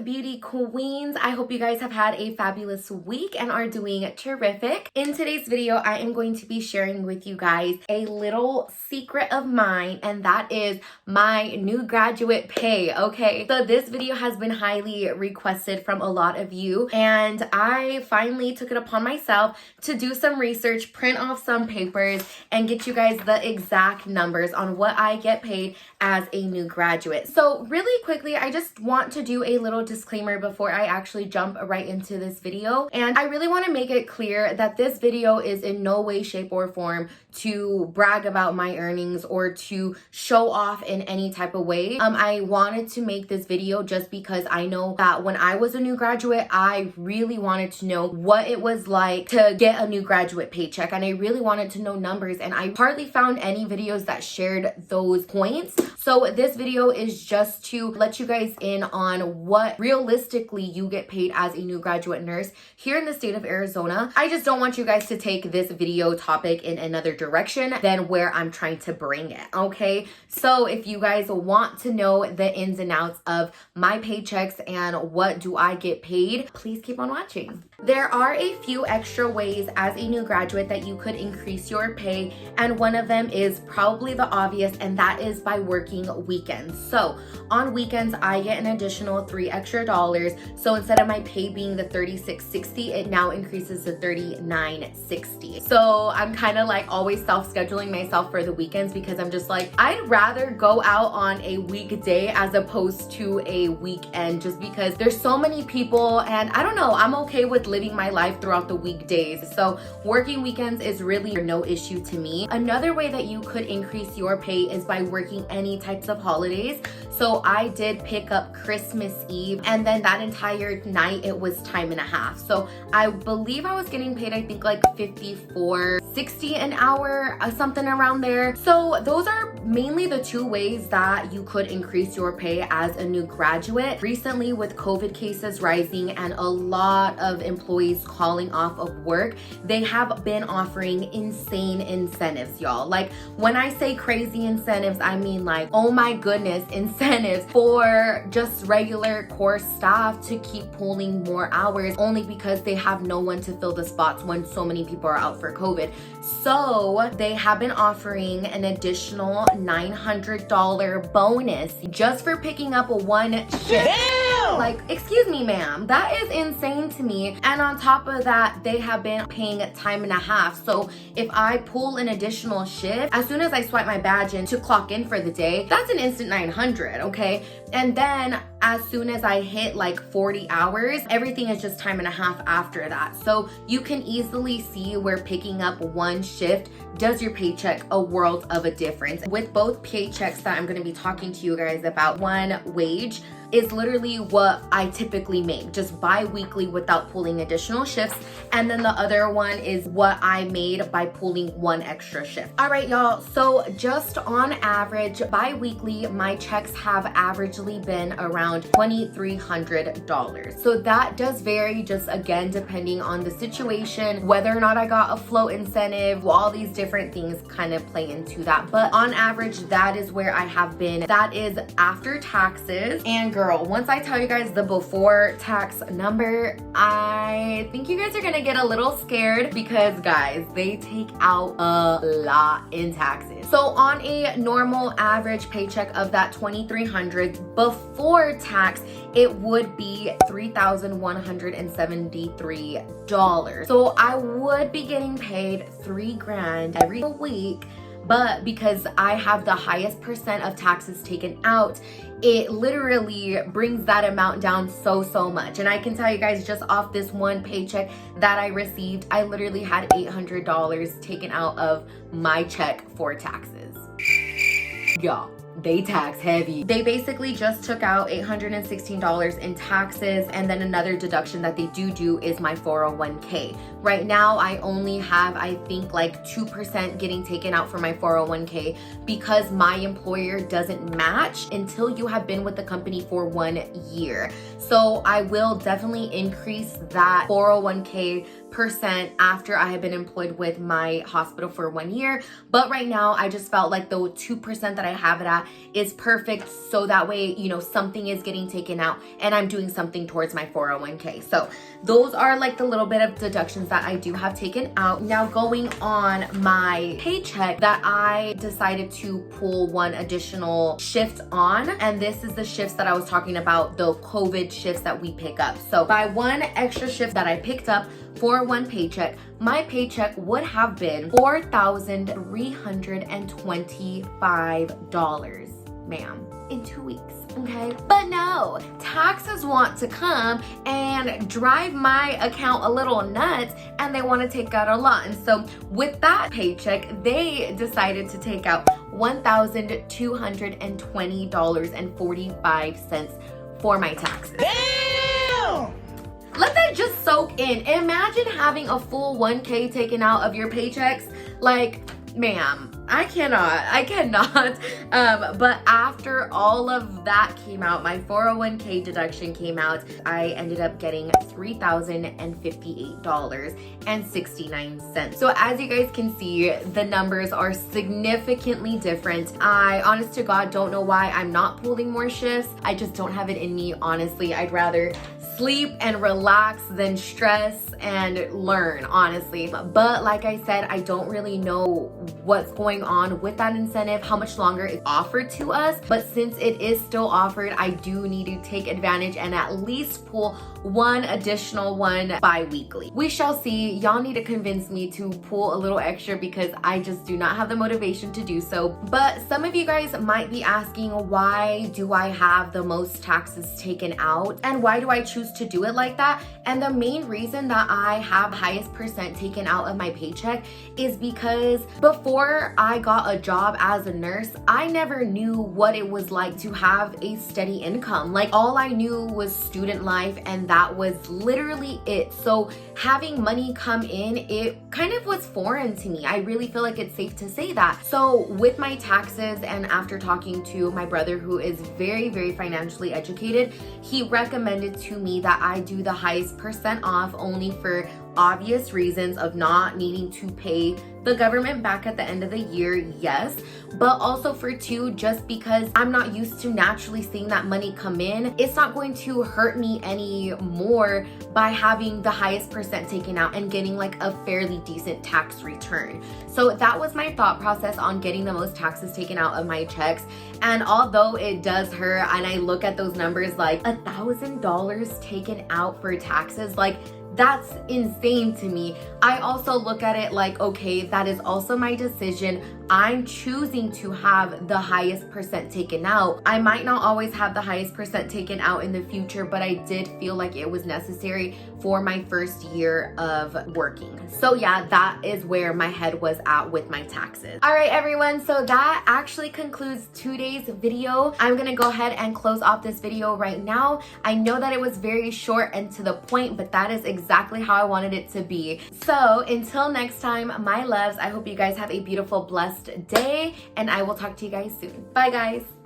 beauty queens. I hope you guys have had a fabulous week and are doing terrific. In today's video, I am going to be sharing with you guys a little secret of mine, and that is my new graduate pay, okay? So this video has been highly requested from a lot of you, and I finally took it upon myself to do some research, print off some papers, and get you guys the exact numbers on what I get paid as a new graduate. So really quickly, I just want to do a little disclaimer before I actually jump right into this video. And I really want to make it clear that this video is in no way, shape, or form to brag about my earnings or to show off in any type of way. I wanted to make this video just because I know that when I was a new graduate, I really wanted to know what it was like to get a new graduate paycheck. And I really wanted to know numbers, and I hardly found any videos that shared those points. So this video is just to let you guys in on what realistically you get paid as a new graduate nurse here in the state of Arizona. I just don't want you guys to take this video topic in another direction than where I'm trying to bring it, okay? So if you guys want to know the ins and outs of my paychecks and what do I get paid, please keep on watching. There are a few extra ways as a new graduate that you could increase your pay, and one of them is probably the obvious, and that is by working weekends. So on weekends, I get an additional $3 extra. So instead of my pay being the $36.60, it now increases to $39.60. So I'm kind of like always self-scheduling myself for the weekends because I'm just like, I'd rather go out on a weekday as opposed to a weekend, just because there's so many people, and I don't know, I'm okay with living my life throughout the weekdays. So working weekends is really no issue to me. Another way that you could increase your pay is by working any types of holidays. So I did pick up Christmas Eve, and then that entire night it was time and a half. So I believe I was getting paid, I think like $54.60 an hour, something around there. So those are mainly the two ways that you could increase your pay as a new graduate. Recently, with COVID cases rising and a lot of employees calling off of work, they have been offering insane incentives, y'all. Like when I say crazy incentives, I mean like, oh my goodness, incentives for just regular core staff to keep pulling more hours only because they have no one to fill the spots when so many people are out for COVID. So they have been offering an additional $900 bonus just for picking up one shift. Damn! Like, excuse me, ma'am, that is insane to me. And on top of that, they have been paying time and a half. So if I pull an additional shift, as soon as I swipe my badge in to clock in for the day, that's an instant 900, okay? And then as soon as I hit like 40 hours, everything is just time and a half after that. So you can easily see where picking up one shift does your paycheck a world of a difference. With both paychecks that I'm going to be talking to you guys about, one wage is literally what I typically make, just bi-weekly without pulling additional shifts. And then the other one is what I made by pulling one extra shift. All right, y'all. So just on average, bi-weekly, my checks have averagely been around $2,300. So that does vary, just again, depending on the situation, whether or not I got a float incentive, all these different things kind of play into that. But on average, that is where I have been. That is after taxes. And girl, once I tell you guys the before tax number, I think you guys are gonna get a little scared because guys, they take out a lot in taxes. So on a normal average paycheck of that $2,300 before tax, it would be $3,173. So I would be getting paid $3,000 every week. But because I have the highest percent of taxes taken out, it literally brings that amount down so much. And I can tell you guys, just off this one paycheck that I received, I literally had $800 taken out of my check for taxes. Y'all, they tax heavy. They basically just took out $816 in taxes, and then another deduction that they do is my 401k. Right now, I only have, I think, like 2% getting taken out for my 401k because my employer doesn't match until you have been with the company for 1 year. So I will definitely increase that 401k percent after I had been employed with my hospital for 1 year. But right now, I just felt like the 2% that I have it at is perfect. So that way, you know, something is getting taken out and I'm doing something towards my 401k. So those are like the little bit of deductions that I do have taken out. Now going on my paycheck, that I decided to pull one additional shift on. And this is the shifts that I was talking about, the COVID shifts that we pick up. So by one extra shift that I picked up for one paycheck, my paycheck would have been $4,325, ma'am, in 2 weeks. Okay, but no, taxes want to come and drive my account a little nuts, and they want to take out a lot. And so with that paycheck, they decided to take out $1,220.45 for my taxes. Damn! Let that just soak in. Imagine having a full 1K taken out of your paychecks. Like, ma'am, I cannot. But after all of that came out, my 401k deduction came out, I ended up getting $3,058.69. So as you guys can see, the numbers are significantly different. I, honest to God, don't know why I'm not pulling more shifts. I just don't have it in me, honestly. I'd rather sleep and relax than stress and learn, honestly. But like I said, I don't really know what's going on with that incentive, how much longer it's offered to us. But since it is still offered, I do need to take advantage and at least pull one additional one bi-weekly. We shall see. Y'all need to convince me to pull a little extra because I just do not have the motivation to do so. But some of you guys might be asking, why do I have the most taxes taken out? And why do I choose to do it like that? And the main reason that I have highest percent taken out of my paycheck is because before I got a job as a nurse, I never knew what it was like to have a steady income. Like, all I knew was student life, and that was literally it. So having money come in, it kind of was foreign to me. I really feel like it's safe to say that. So with my taxes, and after talking to my brother, who is very, very financially educated, he recommended to me that I do the highest percent off, only for obvious reasons of not needing to pay the government back at the end of the year, yes, but also for two, just because I'm not used to naturally seeing that money come in. It's not going to hurt me any more by having the highest percent taken out and getting like a fairly decent tax return. So that was my thought process on getting the most taxes taken out of my checks. And although it does hurt, and I look at those numbers, like $1,000 taken out for taxes, like that's insane to me. I also look at it like, okay, that is also my decision. I'm choosing to have the highest percent taken out. I might not always have the highest percent taken out in the future, but I did feel like it was necessary for my first year of working. So yeah, that is where my head was at with my taxes. All right, everyone. So that actually concludes today's video. I'm gonna go ahead and close off this video right now. I know that it was very short and to the point, but that is exactly how I wanted it to be. So until next time, my loves, I hope you guys have a beautiful, blessed day, and I will talk to you guys soon. Bye, guys.